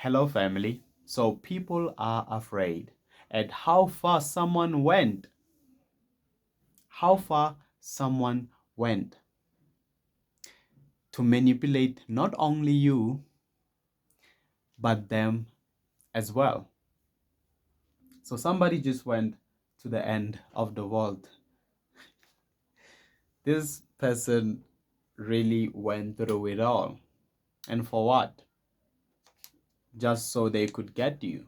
Hello, family. So, people are afraid at how far someone went. How far someone went to manipulate not only you, but them as well. So, somebody just went to the end of the world. This person really went through it all. And for what? Just so they could get you.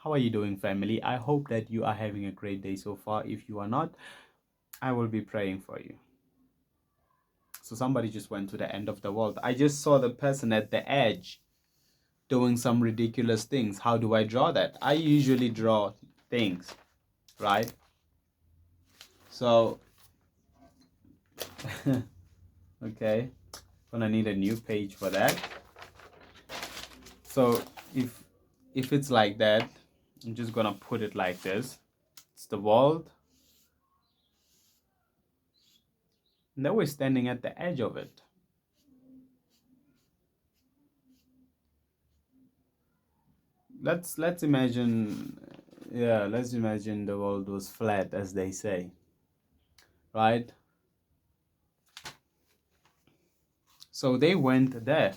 How are you doing, family? I hope that you are having a great day so far. If you are not, I will be praying for you. So somebody just went to the end of the world. I just saw the person at the edge doing some ridiculous things. How do I draw that? I usually draw things, right? So, okay, gonna need a new page for that. So if it's like that, I'm just gonna put it like this. It's the world. Now we're standing at the edge of it. Let's imagine, yeah, let's imagine the world was flat, as they say, right? So they went there.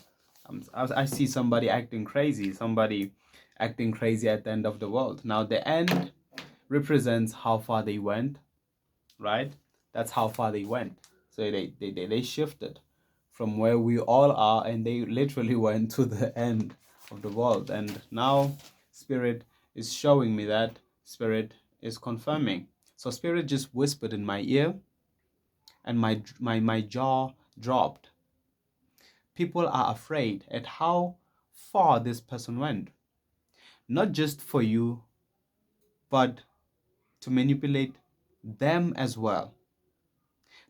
I see somebody acting crazy, somebody acting crazy at the end of the world. Now the end represents how far they went, right? That's how far they went. So they shifted from where we all are, and they literally went to the end of the world. And now Spirit is showing me that. Spirit is confirming. So Spirit just whispered in my ear, and my jaw dropped. People are afraid at how far this person went, not just for you, but to manipulate them as well.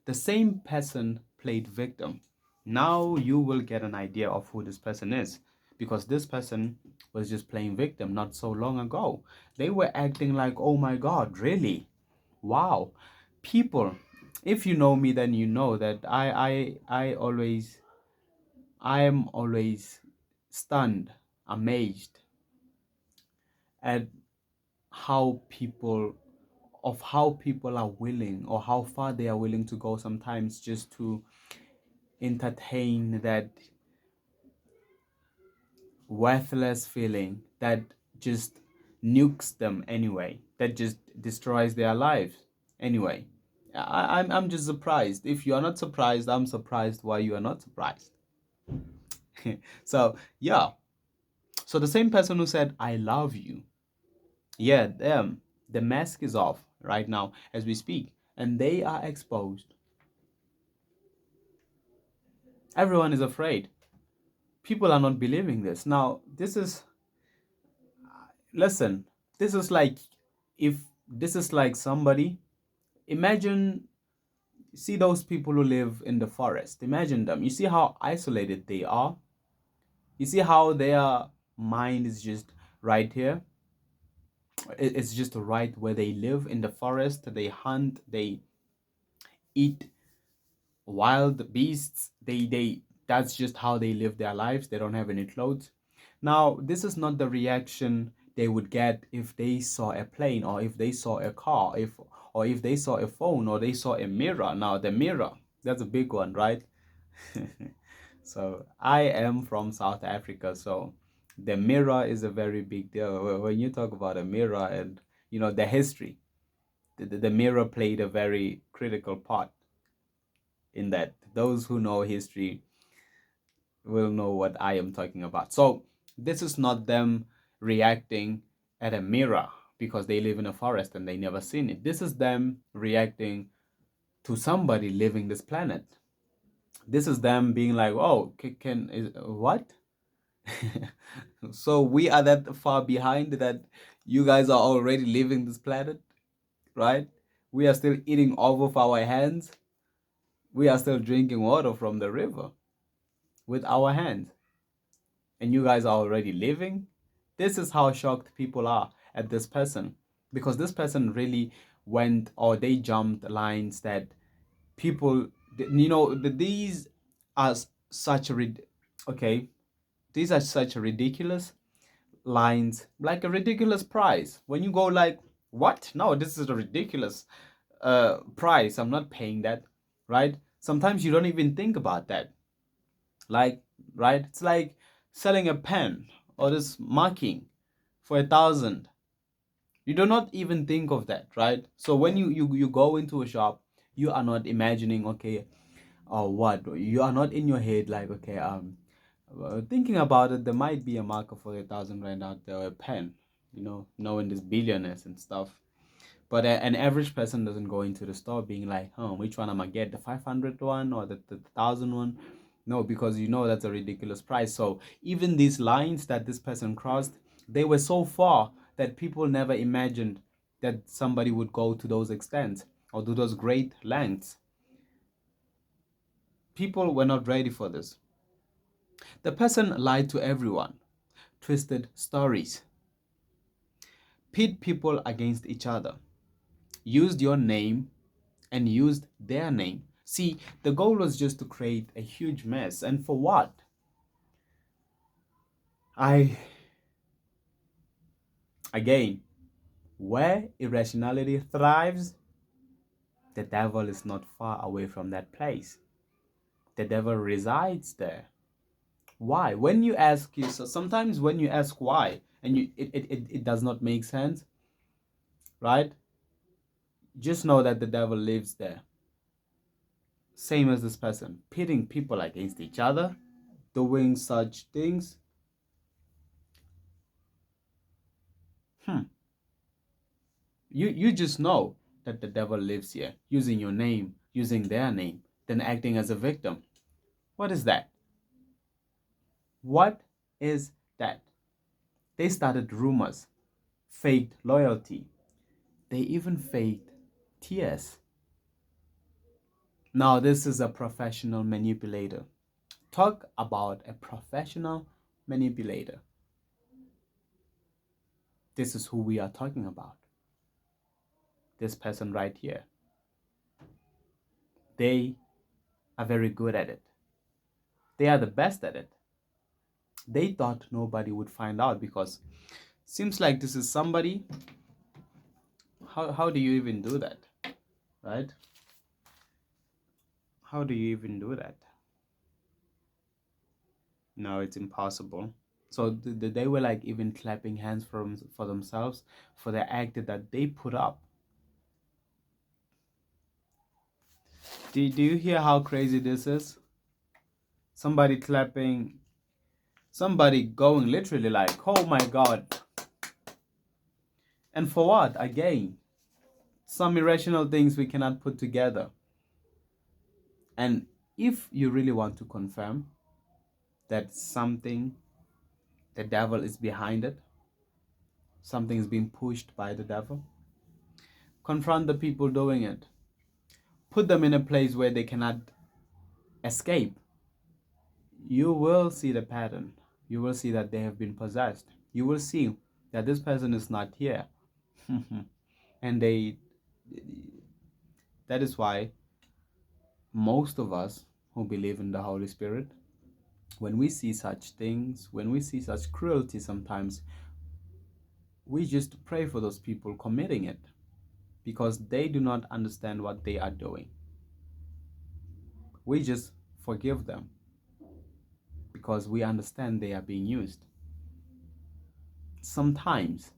The same person played victim. Now you will get an idea of who this person is, because this person was just playing victim not so long ago. They were acting like, oh my God, really? Wow. People, if you know me, then you know that I am always stunned, amazed at how people how people are willing, or how far they are willing to go sometimes, just to entertain that worthless feeling that just nukes them anyway, that just destroys their lives anyway. I'm just surprised. If you are not surprised, I'm surprised why you are not surprised. So yeah, so the same person who said I love you, yeah, them, the mask is off right now as we speak, and they are exposed. Everyone is afraid. People are not believing this. Now, this is, listen, this is like, if this is like somebody, imagine, see those people who live in the forest. Imagine them. You see how isolated they are? You see how their mind is just right here? It's just right where they live in the forest. They hunt, they eat wild beasts. They that's just how they live their lives. They don't have any clothes. Now, this is not the reaction they would get if they saw a plane, or if they saw a car, or if they saw a phone, or they saw a mirror. Now, the mirror, that's a big one, right? So I am from South Africa, so the mirror is a very big deal. When you talk about a mirror, and the history, the mirror played a very critical part in that. Those who know history will know what I am talking about. So this is not them reacting at a mirror because they live in a forest and they never seen it. This is them reacting to somebody living this planet. This is them being like, oh, what? So we are that far behind that you guys are already living this planet, right? We are still eating off of our hands. We are still drinking water from the river with our hands. And you guys are already living. This is how shocked people are at this person, because this person really went, or they jumped lines that people, these are such Okay, these are such ridiculous lines, like a ridiculous price. When you go like, what? No, this is a ridiculous price. I'm not paying that, right? Sometimes you don't even think about that. Like, right? It's like selling a pen or this marking for 1,000. You do not even think of that, right? So when you go into a shop, you are not imagining, okay, or what? You are not in your head like, okay, thinking about it, there might be a marker for 1,000 right out there, or a pen, knowing these billionaires and stuff. But an average person doesn't go into the store being like, which one am I get? The 500 one or the 1,000 one? No, because that's a ridiculous price. So even these lines that this person crossed, they were so far that people never imagined that somebody would go to those extents or to those great lengths. People were not ready for this. The person lied to everyone, twisted stories, pit people against each other, used your name and used their name. See, the goal was just to create a huge mess. And for what? I, again, where irrationality thrives, the devil is not far away from that place. The devil resides there. Why? When you ask you, so sometimes when you ask why, and it does not make sense, right? Just know that the devil lives there. Same as this person, pitting people against each other, doing such things. Hmm. You just know that the devil lives here, using your name, using their name, then acting as a victim. What is that? What is that? They started rumors, faked loyalty. They even faked tears. Now, this is a professional manipulator. Talk about a professional manipulator. This is who we are talking about. This person right here. They are very good at it. They are the best at it. They thought nobody would find out because seems like this is somebody. How do you even do that, right? How do you even do that? No, it's impossible. So they were like even clapping hands for themselves for the act that they put up. Do you hear how crazy this is? Somebody clapping, somebody going literally like, oh my God. And for what? Again, some irrational things we cannot put together. And if you really want to confirm that something, the devil is behind it, something is being pushed by the devil, confront the people doing it. Put them in a place where they cannot escape. You will see the pattern. You will see that they have been possessed. You will see that this person is not here. And that is why most of us who believe in the Holy Spirit, when we see such things, when we see such cruelty sometimes, we just pray for those people committing it because they do not understand what they are doing. We just forgive them because we understand they are being used. Sometimes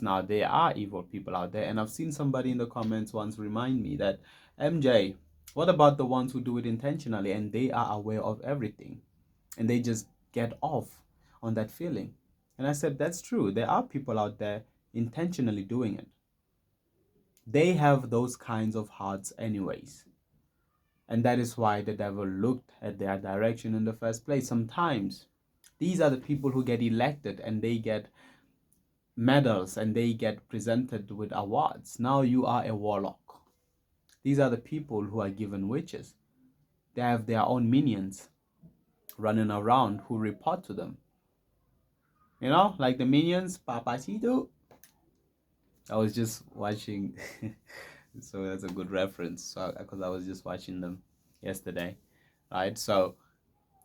now there are evil people out there, and I've seen somebody in the comments once remind me that, MJ, what about the ones who do it intentionally and they are aware of everything and they just get off on that feeling? And I said, that's true. There are people out there intentionally doing it. They have those kinds of hearts anyways. And that is why the devil looked at their direction in the first place. Sometimes these are the people who get elected and they get medals and they get presented with awards. Now you are a warlock. These are the people who are given witches. They have their own minions running around who report to them. Like the minions, Papacito. I was just watching, so that's a good reference. So because I was just watching them yesterday, right? So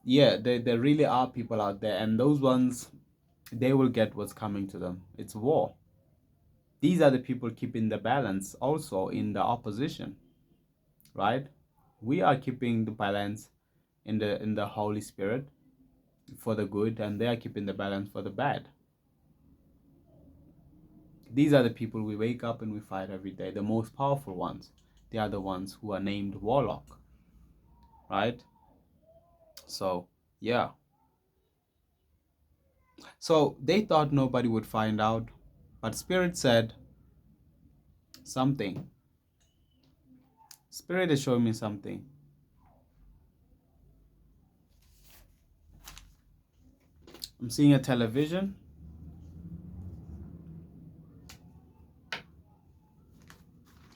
Yeah, there really are people out there, and those ones, they will get what's coming to them. It's war. These are the people keeping the balance also in the opposition, right? We are keeping the balance in the Holy Spirit for the good, and they are keeping the balance for the bad. These are the people we wake up and we fight every day. The most powerful ones. They are the ones who are named warlock, right? So, yeah. So they thought nobody would find out, but Spirit said something. Spirit is showing me something. I'm seeing a television.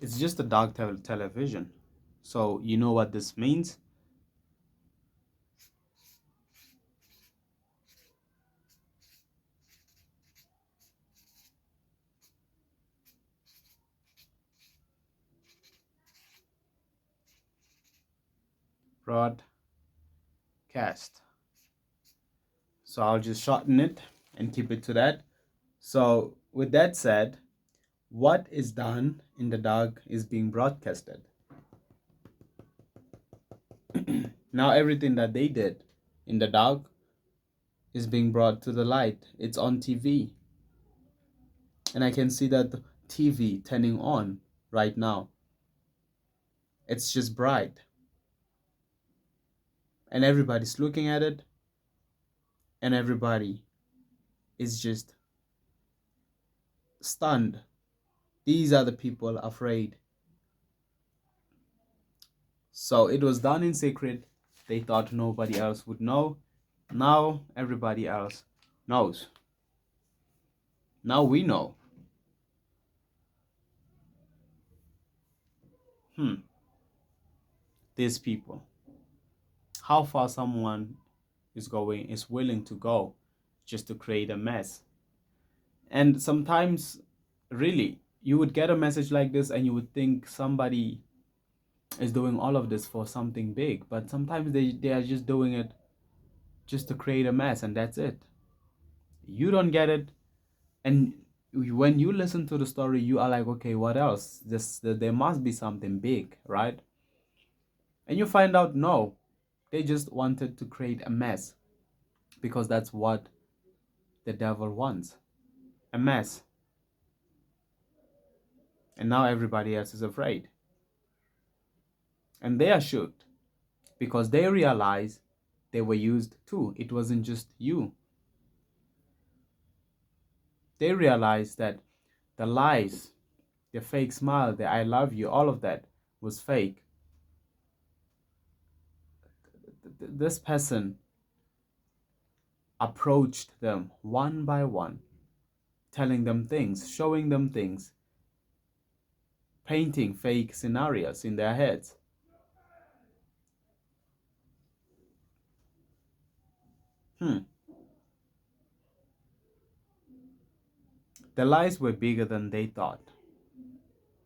It's just a dark television. So you know what this means? Broadcast. So I'll just shorten it and keep it to that. So with that said, what is done in the dark is being broadcasted. Now everything that they did in the dark is being brought to the light. It's on TV. And I can see that TV turning on right now. It's just bright. And everybody's looking at it. And everybody is just stunned. These are the people afraid. So it was done in secret. They thought nobody else would know. Now everybody else knows. Now we know. These people. How far someone is willing to go just to create a mess. And sometimes, really, you would get a message like this and you would think somebody is doing all of this for something big, but sometimes they are just doing it just to create a mess, and that's it. You don't get it, and when you listen to the story, you are like, okay, what else? There must be something big, right? And you find out, no, they just wanted to create a mess because that's what the devil wants, a mess. And now everybody else is afraid, and they are shook because they realize they were used too. It wasn't just you. They realize that the lies, the fake smile, the I love you, all of that was fake. This person approached them one by one, telling them things, showing them things, painting fake scenarios in their heads. Hmm. The lies were bigger than they thought.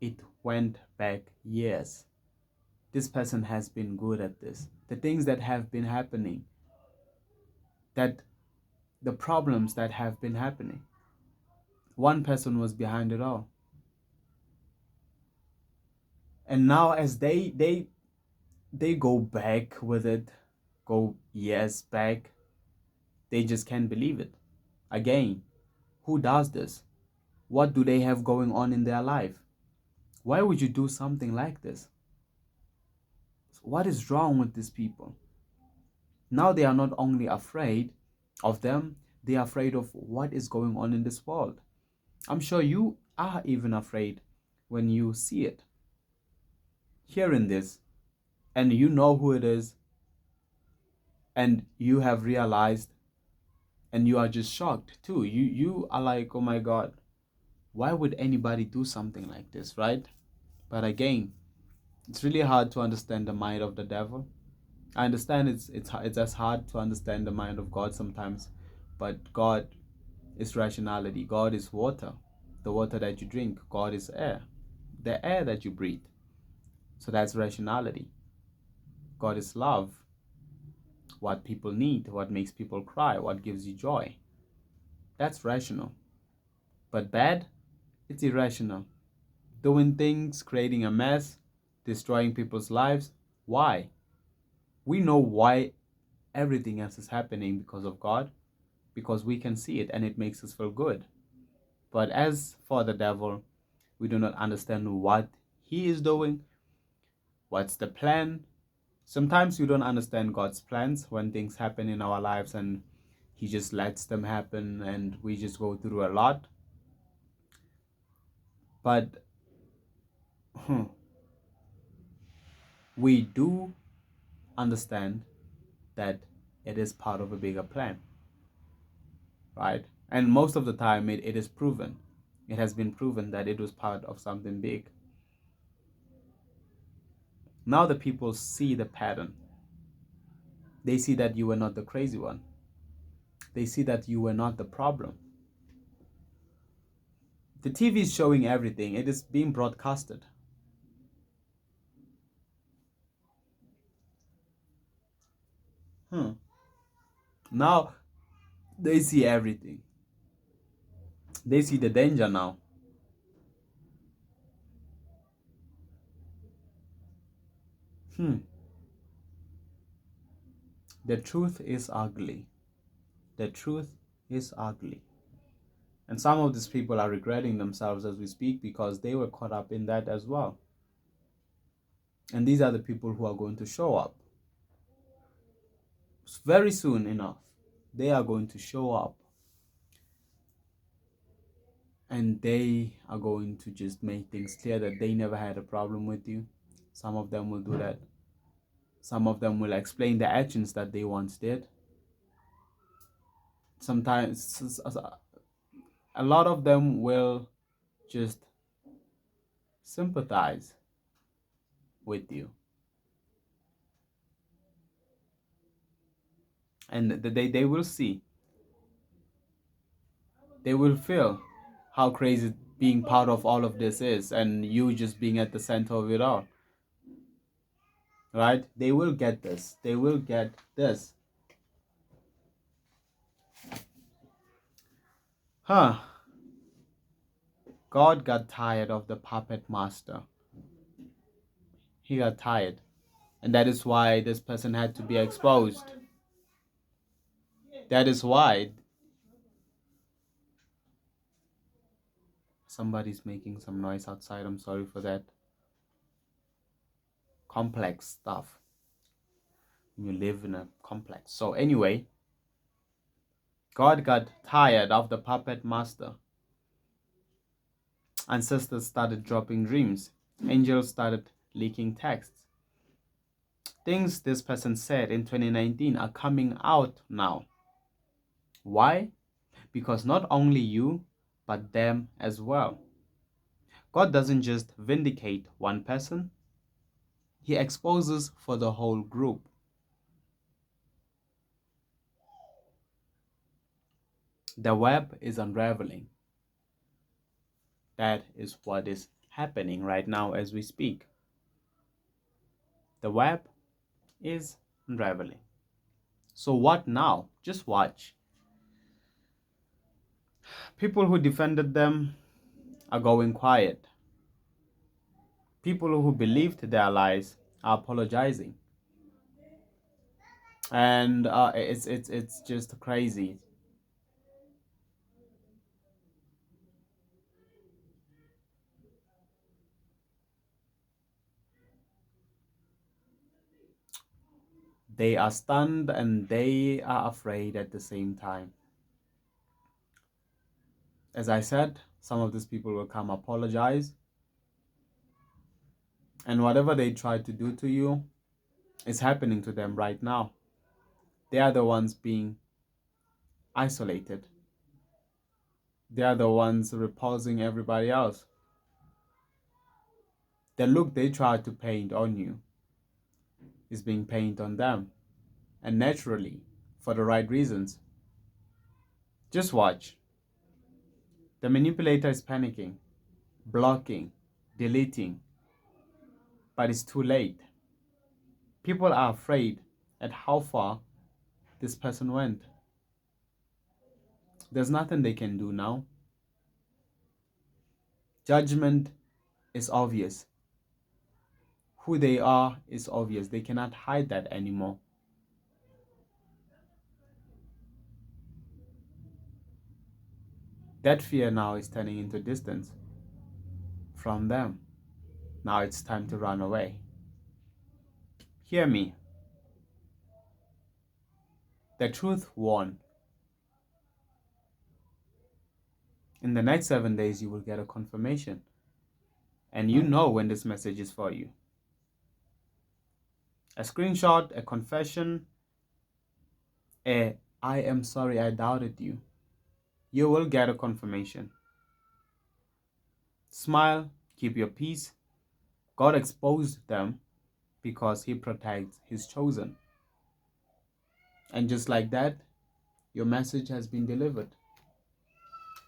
It went back years. This person has been good at this. The things that have been happening, that the problems that have been happening, one person was behind it all. And now as they go back with it, go years back, they just can't believe it. Again, who does this? What do they have going on in their life? Why would you do something like this? What is wrong with these people? Now they are not only afraid of them, they are afraid of what is going on in this world. I'm sure you are even afraid when you see it, hearing this, and you know who it is, and you have realized, and you are just shocked too. You are like, oh my God, why would anybody do something like this, right? But again, it's really hard to understand the mind of the devil. I understand it's as hard to understand the mind of God sometimes, but God is rationality. God is water, the water that you drink. God is air, the air that you breathe. So that's rationality. God is love. what people need, what makes people cry, what gives you joy. That's rational. But bad, it's irrational. Doing things, creating a mess, destroying people's lives. Why? We know why everything else is happening because of God, because we can see it and it makes us feel good. But as for the devil, we do not understand what he is doing, what's the plan. Sometimes we don't understand God's plans when things happen in our lives and he just lets them happen and we just go through a lot. But we do understand that it is part of a bigger plan, right? And most of the time it is proven. It has been proven that it was part of something big. Now the people see the pattern. They see that you were not the crazy one. They see that you were not the problem. The TV is showing everything. It is being broadcasted. Now they see everything. They see the danger now. The truth is ugly. The truth is ugly. And some of these people are regretting themselves as we speak because they were caught up in that as well. And these are the people who are going to show up. Very soon enough, they are going to show up. And they are going to just make things clear that they never had a problem with you. Some of them will do that. Some of them will explain the actions that they once did. Sometimes a lot of them will just sympathize with you. And they will see, they will feel how crazy being part of all of this is and you just being at the center of it all. Right? They will get this. They will get this. God got tired of the puppet master. He got tired. And that is why this person had to be exposed. That is why somebody's making some noise outside. I'm sorry for that. Complex stuff. You live in a complex. So anyway, God got tired of the puppet master. Ancestors started dropping dreams. Angels started leaking texts. Things this person said in 2019 are coming out now. Why? Because not only you, but them as well. God doesn't just vindicate one person, He exposes for the whole group. The web is unraveling. That is what is happening right now as we speak. The web is unraveling. So what now? Just watch. People who defended them are going quiet. People who believed their lies are apologizing. And it's just crazy. They are stunned and they are afraid at the same time. As I said, some of these people will come apologize. And whatever they try to do to you is happening to them right now. They are the ones being isolated. They are the ones repulsing everybody else. The look they try to paint on you is being painted on them. And naturally, for the right reasons. Just watch. The manipulator is panicking, blocking, deleting, but it's too late. People are afraid at how far this person went. There's nothing they can do now. Judgment is obvious. Who they are is obvious. They cannot hide that anymore. That fear now is turning into distance from them. Now it's time to run away. Hear me. The truth won. In the next 7 days, you will get a confirmation. And you know when this message is for you. A screenshot, a confession, a I am sorry I doubted you. You will get a confirmation. Smile, keep your peace. God exposed them because he protects his chosen. And just like that, your message has been delivered.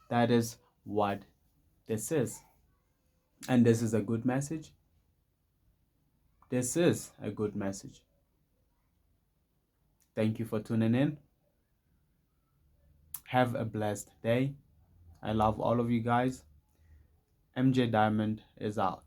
That is what this is. And this is a good message. This is a good message. Thank you for tuning in. Have a blessed day. I love all of you guys. MJ Diamond is out.